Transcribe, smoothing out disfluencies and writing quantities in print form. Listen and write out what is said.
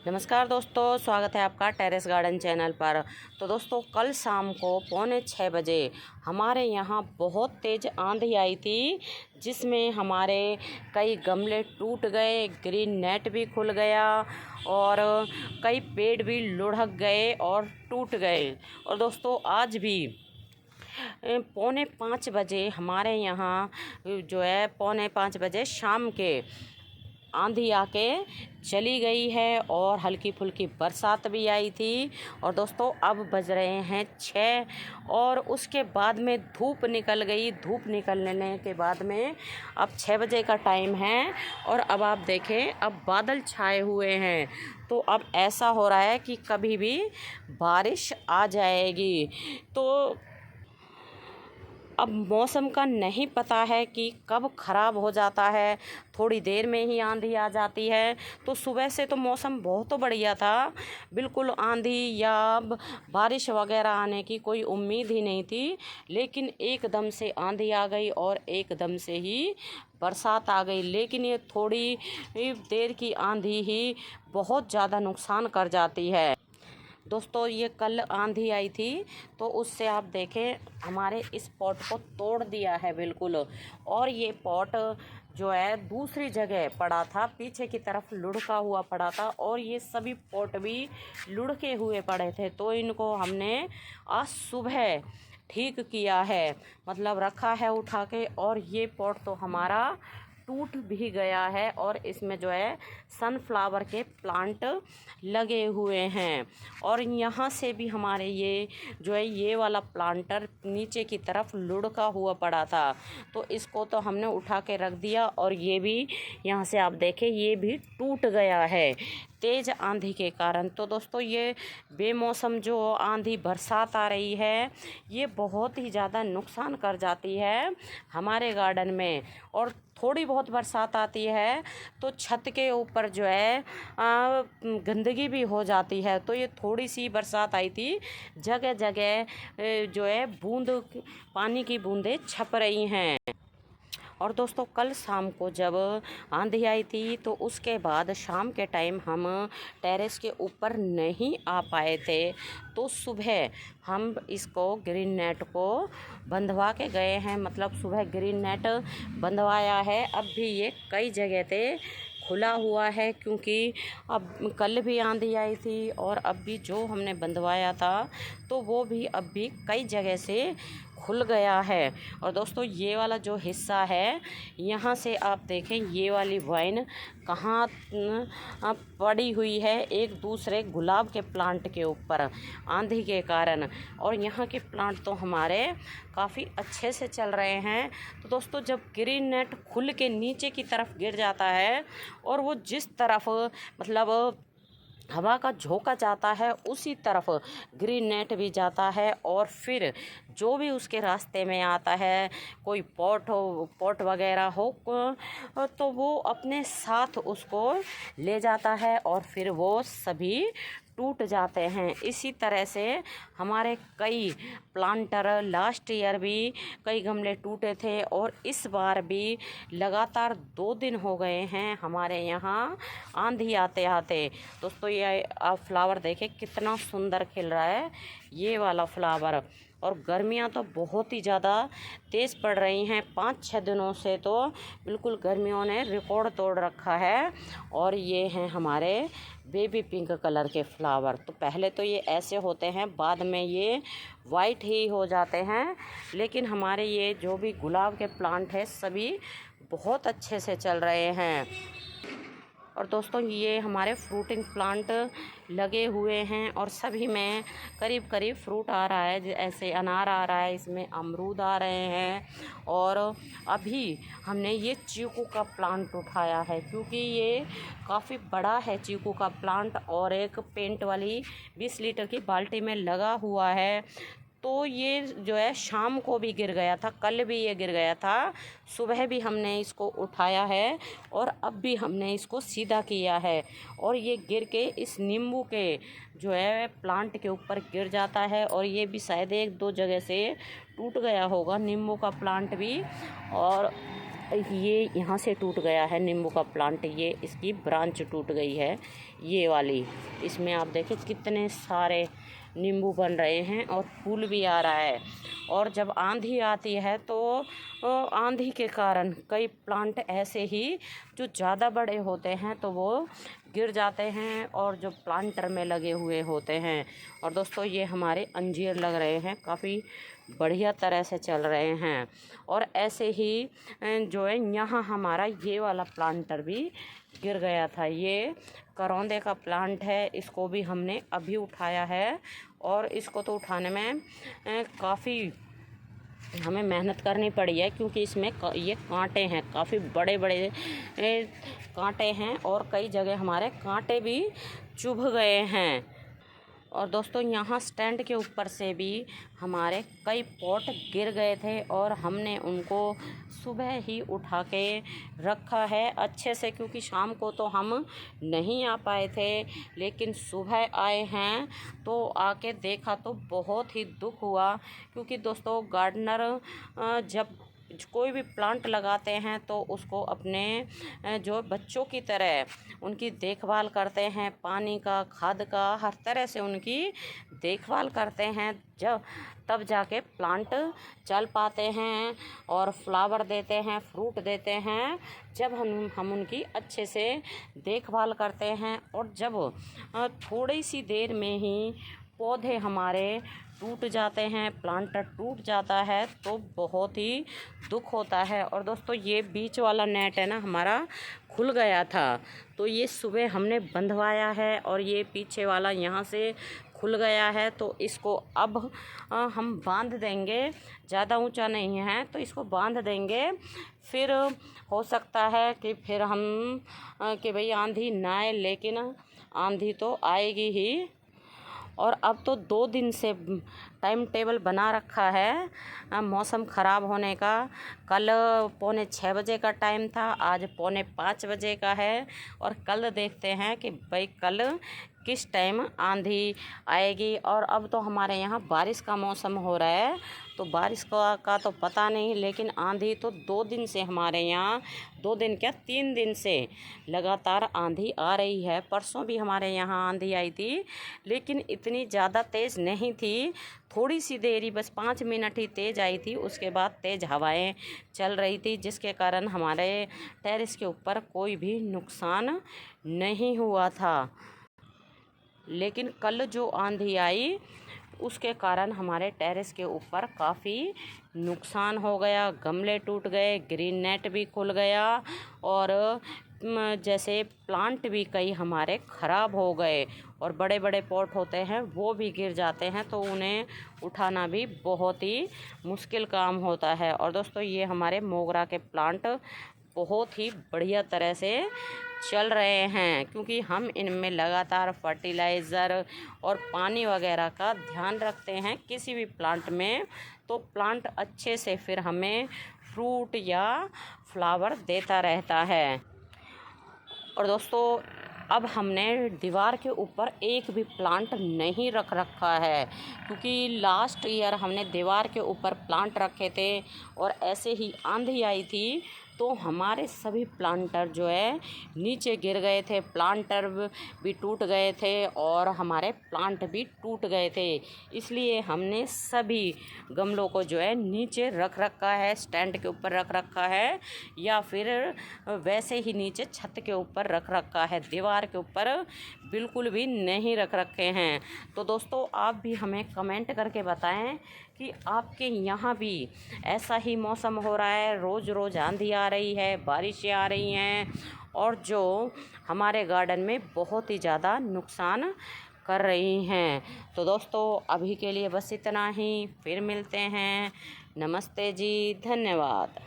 नमस्कार दोस्तों, स्वागत है आपका टेरेस गार्डन चैनल पर। तो दोस्तों, कल शाम को 5:45 बजे हमारे यहाँ बहुत तेज़ आंधी आई थी, जिसमें हमारे कई गमले टूट गए, ग्रीन नेट भी खुल गया और कई पेड़ भी लुढ़क गए और टूट गए। और दोस्तों, आज भी 4:45 हमारे यहाँ जो है 5:45 शाम के आंधी आके चली गई है और हल्की फुल्की बरसात भी आई थी। और दोस्तों, अब बज रहे हैं 6 और उसके बाद में धूप निकल गई। धूप निकलने के बाद में अब 6 बजे का टाइम है और अब आप देखें, अब बादल छाए हुए हैं। तो अब ऐसा हो रहा है कि कभी भी बारिश आ जाएगी। तो अब मौसम का नहीं पता है कि कब ख़राब हो जाता है। थोड़ी देर में ही आंधी आ जाती है। तो सुबह से तो मौसम बहुत बढ़िया था, बिल्कुल आंधी या बारिश वगैरह आने की कोई उम्मीद ही नहीं थी। लेकिन एकदम से आंधी आ गई और एकदम से ही बरसात आ गई। लेकिन ये थोड़ी देर की आंधी ही बहुत ज़्यादा नुकसान कर जाती है। दोस्तों, ये कल आंधी आई थी तो उससे आप देखें, हमारे इस पॉट को तोड़ दिया है बिल्कुल। और ये पॉट जो है दूसरी जगह पड़ा था, पीछे की तरफ लुढ़का हुआ पड़ा था और ये सभी पॉट भी लुढ़के हुए पड़े थे। तो इनको हमने आज सुबह ठीक किया है, मतलब रखा है उठा के। और ये पॉट तो हमारा टूट भी गया है और इसमें जो है सनफ्लावर के प्लांट लगे हुए हैं। और यहाँ से भी हमारे ये जो है ये वाला प्लांटर नीचे की तरफ लुढ़का हुआ पड़ा था, तो इसको तो हमने उठा के रख दिया। और ये भी यहाँ से आप देखें, ये भी टूट गया है तेज़ आंधी के कारण। तो दोस्तों, ये बेमौसम जो आंधी बरसात आ रही है, ये बहुत ही ज़्यादा नुकसान कर जाती है हमारे गार्डन में। और थोड़ी बहुत बरसात आती है तो छत के ऊपर जो है गंदगी भी हो जाती है। तो ये थोड़ी सी बरसात आई थी, जगह जगह जो है पानी की बूंदें छप रही हैं। और दोस्तों, कल शाम को जब आंधी आई थी तो उसके बाद शाम के टाइम हम टेरेस के ऊपर नहीं आ पाए थे। तो सुबह हम इसको ग्रीन नेट को बंधवा के गए हैं, मतलब सुबह ग्रीन नेट बंधवाया है। अब भी ये कई जगह पे खुला हुआ है, क्योंकि अब कल भी आंधी आई थी और अब भी जो हमने बंधवाया था तो वो भी अब भी कई जगह से खुल गया है। और दोस्तों, ये वाला जो हिस्सा है, यहाँ से आप देखें ये वाली वाइन कहाँ पड़ी हुई है एक दूसरे गुलाब के प्लांट के ऊपर आंधी के कारण। और यहाँ के प्लांट तो हमारे काफ़ी अच्छे से चल रहे हैं। तो दोस्तों, जब ग्रीन नेट खुल के नीचे की तरफ गिर जाता है और वो जिस तरफ मतलब हवा का झोंका जाता है उसी तरफ ग्रीन नेट भी जाता है। और फिर जो भी उसके रास्ते में आता है, कोई पॉट वगैरह हो, तो वो अपने साथ उसको ले जाता है और फिर वो सभी टूट जाते हैं। इसी तरह से हमारे कई प्लांटर लास्ट ईयर भी कई गमले टूटे थे और इस बार भी लगातार 2 दिन हो गए हैं हमारे यहाँ आंधी आते आते। दोस्तों, ये आप फ्लावर देखें कितना सुंदर खिल रहा है ये वाला फ्लावर। और गर्मियाँ तो बहुत ही ज़्यादा तेज़ पड़ रही हैं, 5-6 दिनों से तो बिल्कुल गर्मियों ने रिकॉर्ड तोड़ रखा है। और ये हैं हमारे बेबी पिंक कलर के फ्लावर। तो पहले तो ये ऐसे होते हैं, बाद में ये वाइट ही हो जाते हैं। लेकिन हमारे ये जो भी गुलाब के प्लांट हैं सभी बहुत अच्छे से चल रहे हैं। और दोस्तों, ये हमारे फ्रूटिंग प्लांट लगे हुए हैं और सभी में करीब करीब फ्रूट आ रहा है। जैसे अनार आ रहा है, इसमें अमरूद आ रहे हैं। और अभी हमने ये चीकू का प्लांट उठाया है, क्योंकि ये काफ़ी बड़ा है चीकू का प्लांट और एक पेंट वाली 20 लीटर की बाल्टी में लगा हुआ है। तो ये जो है शाम को भी गिर गया था, कल भी ये गिर गया था, सुबह भी हमने इसको उठाया है और अब भी हमने इसको सीधा किया है। और ये गिर के इस नींबू के जो है प्लांट के ऊपर गिर जाता है और ये भी शायद 1-2 जगह से टूट गया होगा नींबू का प्लांट भी। और ये यहाँ से टूट गया है नींबू का प्लांट, ये इसकी ब्रांच टूट गई है ये वाली। इसमें आप देखें कितने सारे नींबू बन रहे हैं और फूल भी आ रहा है। और जब आंधी आती है तो आंधी के कारण कई प्लांट ऐसे ही जो ज़्यादा बड़े होते हैं तो वो गिर जाते हैं और जो प्लांटर में लगे हुए होते हैं। और दोस्तों ये हमारे अंजीर लग रहे हैं, काफ़ी बढ़िया तरह से चल रहे हैं। और ऐसे ही जो है यहाँ हमारा ये वाला प्लांटर भी गिर गया था। ये करौंदे का प्लांट है, इसको भी हमने अभी उठाया है और इसको तो उठाने में काफ़ी हमें मेहनत करनी पड़ी है, क्योंकि इसमें ये कांटे हैं, काफ़ी बड़े बड़े कांटे हैं और कई जगह हमारे कांटे भी चुभ गए हैं। और दोस्तों यहाँ स्टैंड के ऊपर से भी हमारे कई पॉट गिर गए थे और हमने उनको सुबह ही उठा के रखा है अच्छे से, क्योंकि शाम को तो हम नहीं आ पाए थे, लेकिन सुबह आए हैं तो आके देखा तो बहुत ही दुख हुआ। क्योंकि दोस्तों गार्डनर जब कोई भी प्लांट लगाते हैं तो उसको अपने जो बच्चों की तरह उनकी देखभाल करते हैं, पानी का, खाद का, हर तरह से उनकी देखभाल करते हैं, जब तब जाके प्लांट चल पाते हैं और फ्लावर देते हैं, फ्रूट देते हैं। जब हम उनकी अच्छे से देखभाल करते हैं और जब थोड़ी सी देर में ही पौधे हमारे टूट जाते हैं, प्लांटर टूट जाता है तो बहुत ही दुख होता है। और दोस्तों ये बीच वाला नेट है ना हमारा खुल गया था, तो ये सुबह हमने बंधवाया है और ये पीछे वाला यहाँ से खुल गया है, तो इसको अब हम बांध देंगे। ज़्यादा ऊंचा नहीं है तो इसको बांध देंगे। फिर हो सकता है कि फिर हम कि भाई आंधी ना आए, लेकिन आंधी तो आएगी ही। और अब तो 2 दिन से टाइम टेबल बना रखा है मौसम ख़राब होने का। कल 4:45 बजे का टाइम था, आज 4:45 बजे का है। और कल देखते हैं कि भाई कल किस टाइम आंधी आएगी। और अब तो हमारे यहाँ बारिश का मौसम हो रहा है, तो बारिश का तो पता नहीं, लेकिन आंधी तो 2 दिन से हमारे यहाँ, 2 दिन क्या 3 दिन से लगातार आंधी आ रही है। परसों भी हमारे यहाँ आंधी आई थी, लेकिन इतनी ज़्यादा तेज़ नहीं थी, थोड़ी सी देरी, बस 5 मिनट ही तेज़ आई थी। उसके बाद तेज़ हवाएं चल रही थी, जिसके कारण हमारे टेरेस के ऊपर कोई भी नुकसान नहीं हुआ था। लेकिन कल जो आंधी आई उसके कारण हमारे टेरेस के ऊपर काफ़ी नुकसान हो गया, गमले टूट गए, ग्रीन नेट भी खुल गया और जैसे प्लांट भी कई हमारे ख़राब हो गए। और बड़े बड़े पॉट होते हैं वो भी गिर जाते हैं, तो उन्हें उठाना भी बहुत ही मुश्किल काम होता है। और दोस्तों ये हमारे मोगरा के प्लांट बहुत ही बढ़िया तरह से चल रहे हैं, क्योंकि हम इनमें लगातार फर्टिलाइज़र और पानी वगैरह का ध्यान रखते हैं किसी भी प्लांट में, तो प्लांट अच्छे से फिर हमें फ्रूट या फ्लावर देता रहता है। और दोस्तों अब हमने दीवार के ऊपर एक भी प्लांट नहीं रख रखा है, क्योंकि लास्ट ईयर हमने दीवार के ऊपर प्लांट रखे थे और ऐसे ही आंधी आई थी तो हमारे सभी प्लांटर जो है नीचे गिर गए थे, प्लांटर भी टूट गए थे और हमारे प्लांट भी टूट गए थे। इसलिए हमने सभी गमलों को जो है नीचे रख रखा है, स्टैंड के ऊपर रख रखा है या फिर वैसे ही नीचे छत के ऊपर रख रखा है, दीवार के ऊपर बिल्कुल भी नहीं रख रखे हैं। तो दोस्तों आप भी हमें कमेंट करके बताएं कि आपके यहाँ भी ऐसा ही मौसम हो रहा है, रोज़ रोज़ आंधी आ रही है, बारिशें आ रही हैं और जो हमारे गार्डन में बहुत ही ज़्यादा नुकसान कर रही हैं। तो दोस्तों अभी के लिए बस इतना ही, फिर मिलते हैं। नमस्ते जी, धन्यवाद।